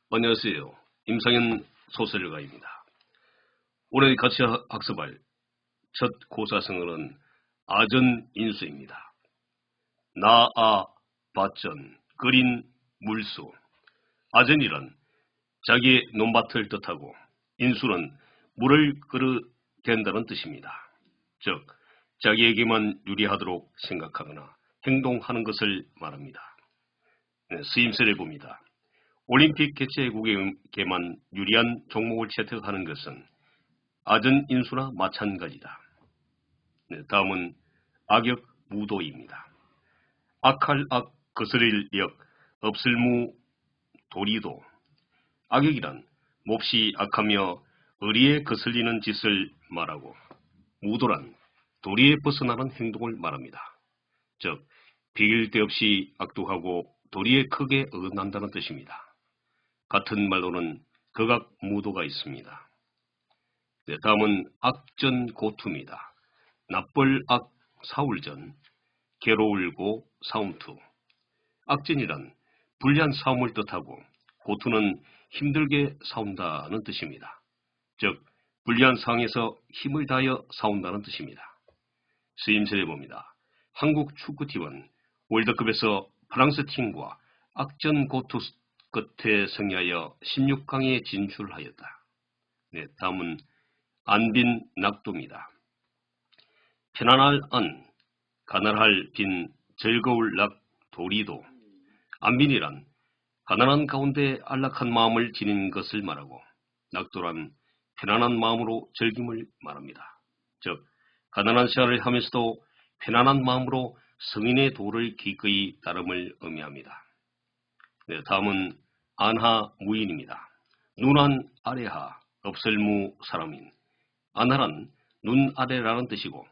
안녕하세요. 임상현 소설가입니다. 오늘 같이 학습할 첫 고사성어는 아전인수입니다. 나아 밭전 그린 물수. 아전이란 자기의 논밭을 뜻하고 인수는 물을 끌어댄다는 뜻입니다. 즉 자기에게만 유리하도록 생각하거나 행동하는 것을 말합니다. 쓰임새를 봅니다. 올림픽 개최국에게만 유리한 종목을 채택하는 것은 아전인수나 마찬가지다. 다음은 악역 무도입니다. 악할 악, 거스릴 역, 없을무 도리도. 악역이란 몹시 악하며 의리에 거슬리는 짓을 말하고, 무도란 도리에 벗어나는 행동을 말합니다. 즉 비길 데 없이 악독하고 도리에 크게 어긋난다는 뜻입니다. 같은 말로는 극악 무도가 있습니다. 다음은 악전 고투입니다. 납벌 악 사울전, 괴로울고 사움투. 악전이란 불리한 싸움을 뜻하고 고투는 힘들게 싸운다는 뜻입니다. 즉 불리한 상황에서 힘을 다하여 싸운다는 뜻입니다. 쓰임새를 봅니다. 한국 축구팀은 월드컵에서 프랑스 팀과 악전 고투 끝에 승리하여 16강에 진출하였다. 다음은 안빈 낙도입니다. 편안할 안, 가난할 빈, 즐거울 낙, 도리도. 안빈이란 가난한 가운데 안락한 마음을 지닌 것을 말하고, 낙도란 편안한 마음으로 즐김을 말합니다. 즉 가난한 생활을 하면서도 편안한 마음으로 성인의 도를 기꺼이 따름을 의미합니다. 다음은 안하 무인입니다. 눈안 아래하, 없을무 사람인. 안하란 눈 아래라는 뜻이고,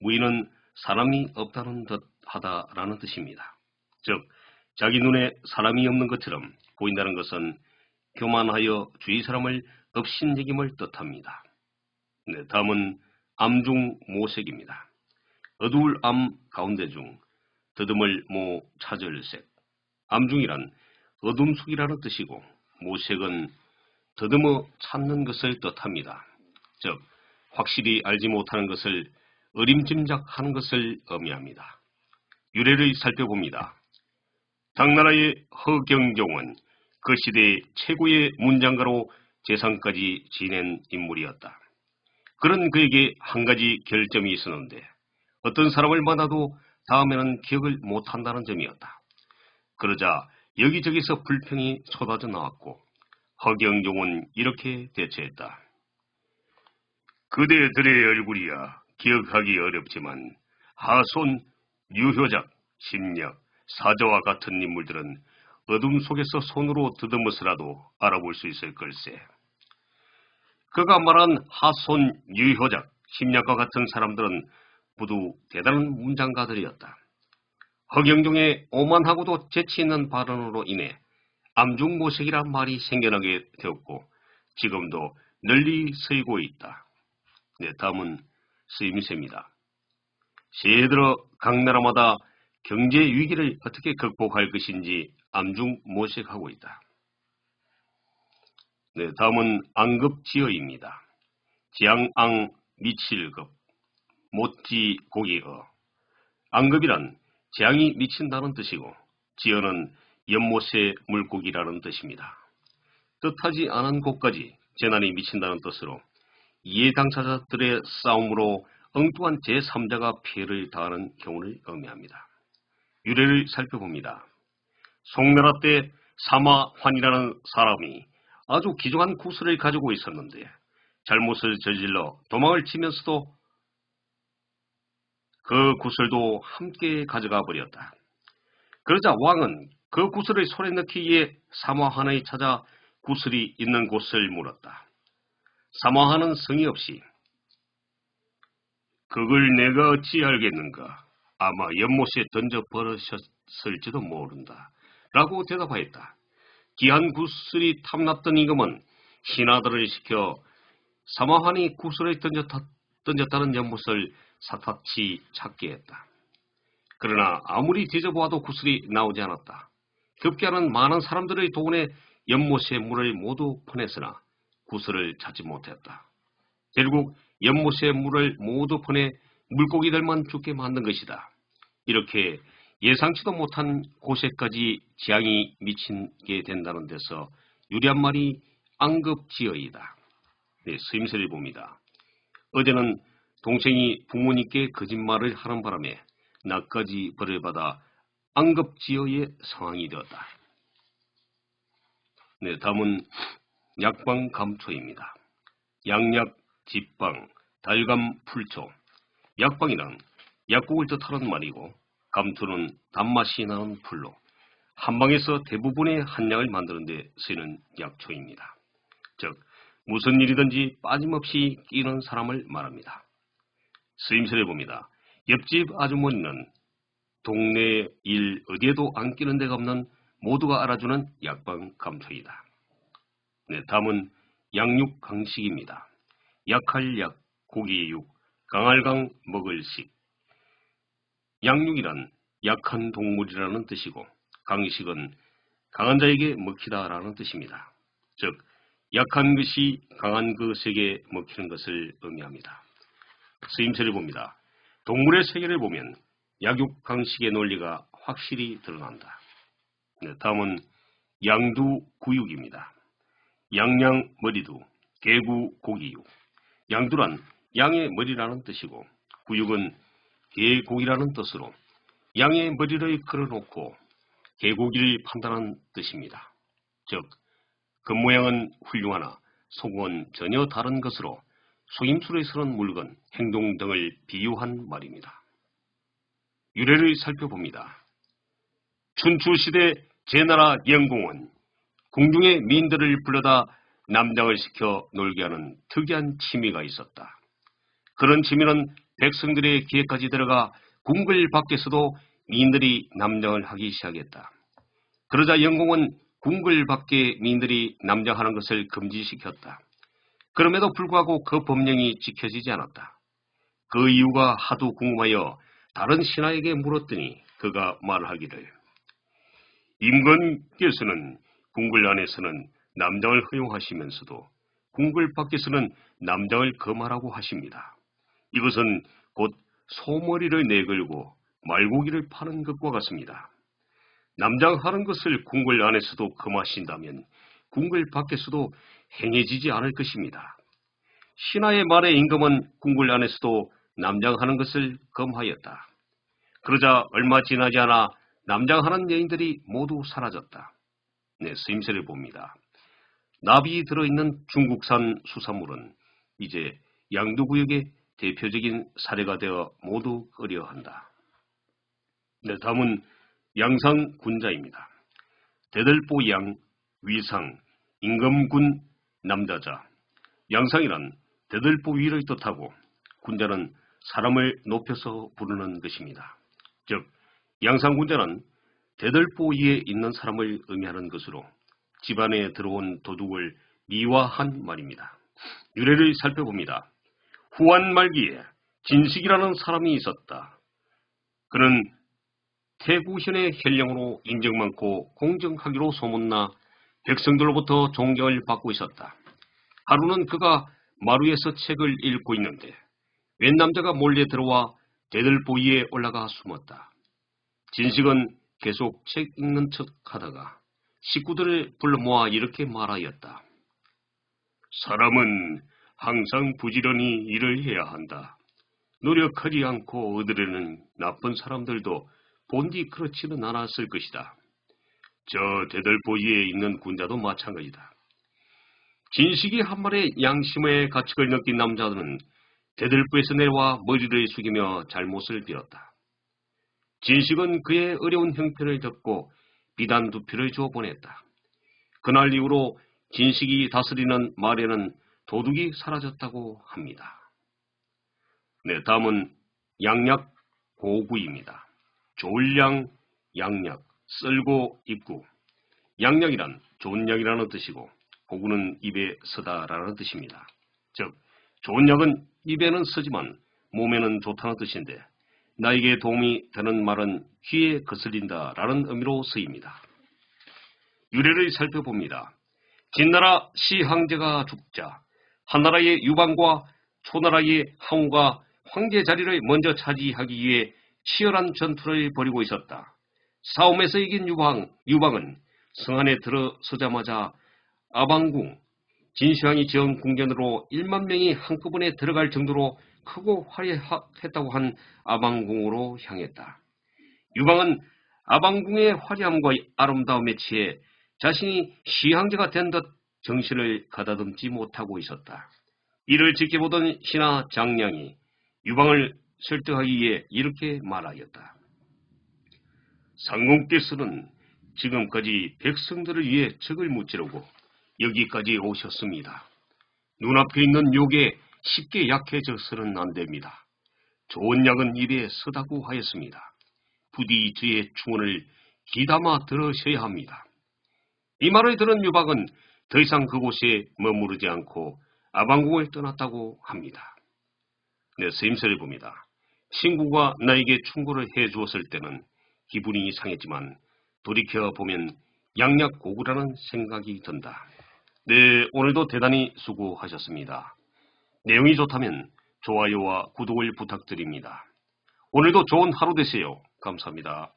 무인은 사람이 없다는 듯 하다라는 뜻입니다. 즉 자기 눈에 사람이 없는 것처럼 보인다는 것은 교만하여 주위 사람을 업신여김을 뜻합니다. 다음은 암중 모색입니다. 어두울 암 가운데 중, 더듬을 모 찾을색. 암중이란 어둠 속이라는 뜻이고, 모색은 더듬어 찾는 것을 뜻합니다. 즉 확실히 알지 못하는 것을 어림짐작하는 것을 의미합니다. 유래를 살펴봅니다. 당나라의 허경종은 그 시대의 최고의 문장가로 재상까지 지낸 인물이었다. 그런 그에게 한 가지 결점이 있었는데 어떤 사람을 만나도 다음에는 기억을 못한다는 점이었다. 그러자 여기저기서 불평이 쏟아져 나왔고 허경종은 이렇게 대처했다. 그대들의 얼굴이야 기억하기 어렵지만 하손, 유효작, 심력, 사자와 같은 인물들은 어둠 속에서 손으로 더듬어서라도 알아볼 수 있을 걸세. 그가 말한 하손, 유효작, 심력과 같은 사람들은 모두 대단한 문장가들이었다. 허경종의 오만하고도 재치 있는 발언으로 인해 암중모색이란 말이 생겨나게 되었고 지금도 널리 쓰이고 있다. 다음은 쓰임새입니다. 새해 들어 각 나라마다 경제 위기를 어떻게 극복할 것인지 암중모색하고 있다. 다음은 앙급지어입니다. 지앙앙 미칠급, 못지 고기어. 앙급이란 재앙이 미친다는 뜻이고 지어는 연못의 물고기라는 뜻입니다. 뜻하지 않은 곳까지 재난이 미친다는 뜻으로 이해 당사자들의 싸움으로 엉뚱한 제3자가 피해를 당하는 경우를 의미합니다. 유래를 살펴봅니다. 송나라 때 사마환이라는 사람이 아주 귀중한 구슬을 가지고 있었는데 잘못을 저질러 도망을 치면서도 그 구슬도 함께 가져가 버렸다. 그러자 왕은 그 구슬을 손에 넣기 위해 사마환을 찾아 구슬이 있는 곳을 물었다. 사마환은 성의 없이 그걸 내가 어찌 알겠는가? 아마 연못에 던져 버리셨을지도 모른다. 라고 대답하였다. 귀한 구슬이 탐났던 임금은 신하들을 시켜 사마환이 구슬을 던졌다는 연못을 샅샅이 찾게 했다. 그러나 아무리 뒤져보아도 구슬이 나오지 않았다. 급기야는 많은 사람들의 돈에 연못의 물을 모두 퍼냈으나 구슬을 찾지 못했다. 결국 연못의 물을 모두 퍼내 물고기들만 죽게 만든 것이다. 이렇게 예상치도 못한 곳에까지 재앙이 미치게 된다는 데서 유리한 말이 앙급지어이다. 네, 스임새를 봅니다. 어제는 동생이 부모님께 거짓말을 하는 바람에 나까지 벌을 받아 앙급지어의 상황이 되었다. 네, 다음은 약방 감초입니다. 양약, 집방, 달감, 풀초. 약방이란 약국을 뜻하는 말이고 감초는 단맛이 나는 풀로 한방에서 대부분의 한약을 만드는 데 쓰이는 약초입니다. 즉 무슨 일이든지 빠짐없이 끼는 사람을 말합니다. 쓰임새를 봅니다. 옆집 아주머니는 동네 일 어디에도 안 끼는 데가 없는 모두가 알아주는 약방 감초이다. 네, 다음은 양육 강식입니다. 약할 약, 고기의 육, 강할 강, 먹을 식. 양육이란 약한 동물이라는 뜻이고 강식은 강한 자에게 먹히다라는 뜻입니다. 즉 약한 것이 강한 것에게 먹히는 것을 의미합니다. 쓰임새를 봅니다. 동물의 세계를 보면 약육 강식의 논리가 확실히 드러난다. 네, 다음은 양두 구육입니다. 양양 머리두, 개구 고기육. 양두란 양의 머리라는 뜻이고 구육은 개고기라는 뜻으로 양의 머리를 걸어놓고 개고기를 판단한 뜻입니다. 즉 겉모양은 훌륭하나 속은 전혀 다른 것으로 속임수를 쓰는 물건, 행동 등을 비유한 말입니다. 유래를 살펴봅니다. 춘추시대 제나라 영공은 궁중의 미인들을 불러다 남장을 시켜 놀게 하는 특이한 취미가 있었다. 그런 취미는 백성들의 귀에까지 들어가 궁궐 밖에서도 미인들이 남장을 하기 시작했다. 그러자 영공은 궁궐 밖에 미인들이 남장하는 것을 금지시켰다. 그럼에도 불구하고 그 법령이 지켜지지 않았다. 그 이유가 하도 궁금하여 다른 신하에게 물었더니 그가 말하기를 임금께서는 궁궐 안에서는 남장을 허용하시면서도 궁궐 밖에서는 남장을 금하라고 하십니다. 이것은 곧 소머리를 내걸고 말고기를 파는 것과 같습니다. 남장하는 것을 궁궐 안에서도 금하신다면 궁궐 밖에서도 행해지지 않을 것입니다. 신하의 말에 임금은 궁궐 안에서도 남장하는 것을 금하였다. 그러자 얼마 지나지 않아 남장하는 여인들이 모두 사라졌다. 네, 쓰임새를 봅니다. 납이 들어있는 중국산 수산물은 이제 양두구역의 대표적인 사례가 되어 모두 끓여한다. 네, 다음은 양상군자입니다. 대들보 양, 위상, 임금군, 남자자. 양상이란 대들보 위를 뜻하고 군자는 사람을 높여서 부르는 것입니다. 즉 양상군자는 대들보 위에 있는 사람을 의미하는 것으로 집안에 들어온 도둑을 미화한 말입니다. 유래를 살펴봅니다. 후한 말기에 진식이라는 사람이 있었다. 그는 태구현의 혈령으로 인정 많고 공정하기로 소문나 백성들로부터 존경을 받고 있었다. 하루는 그가 마루에서 책을 읽고 있는데 웬 남자가 몰래 들어와 대들보 위에 올라가 숨었다. 진식은 계속 책 읽는 척 하다가 식구들을 불러 모아 이렇게 말하였다. 사람은 항상 부지런히 일을 해야 한다. 노력하지 않고 얻으려는 나쁜 사람들도 본디 그렇지는 않았을 것이다. 저 대들보 위에 있는 군자도 마찬가지다. 진식이 한 말에 양심의 가책을 느낀 남자는 대들보에서 내려와 머리를 숙이며 잘못을 빌었다. 진식은 그의 어려운 형편을 듣고 비단 2표를 주어 보냈다. 그날 이후로 진식이 다스리는 말에는 도둑이 사라졌다고 합니다. 네, 다음은 양약 고구입니다. 좋을 양, 양약, 쓸고 입구. 양약이란 좋은 약이라는 뜻이고 고구는 입에 쓰다라는 뜻입니다. 즉 좋은 약은 입에는 쓰지만 몸에는 좋다는 뜻인데 나에게 도움이 되는 말은 귀에 거슬린다라는 의미로 쓰입니다. 유래를 살펴봅니다. 진나라 시황제가 죽자 한나라의 유방과 초나라의 항우가 황제 자리를 먼저 차지하기 위해 치열한 전투를 벌이고 있었다. 싸움에서 이긴 유방은 성안에 들어서자마자 아방궁, 진시황이 지은 궁전으로 1만 명이 한꺼번에 들어갈 정도로 크고 화려했다고 한 아방궁으로 향했다. 유방은 아방궁의 화려함과 아름다움에 취해 자신이 시황제가 된 듯 정신을 가다듬지 못하고 있었다. 이를 지켜보던 신하 장량이 유방을 설득하기 위해 이렇게 말하였다. 상공께서는 지금까지 백성들을 위해 적을 무찌르고 여기까지 오셨습니다. 눈앞에 있는 욕에 쉽게 약해져서는 안 됩니다. 좋은 약은 입에 서다고 하였습니다. 부디 저의 충언을 귀담아 들으셔야 합니다. 이 말을 들은 유방은 더 이상 그곳에 머무르지 않고 아방궁을 떠났다고 합니다. 네, 서임서를 봅니다. 친구가 나에게 충고를 해주었을 때는 기분이 상했지만 돌이켜보면 양약고구라는 생각이 든다. 네, 오늘도 대단히 수고하셨습니다. 내용이 좋다면 좋아요와 구독을 부탁드립니다. 오늘도 좋은 하루 되세요. 감사합니다.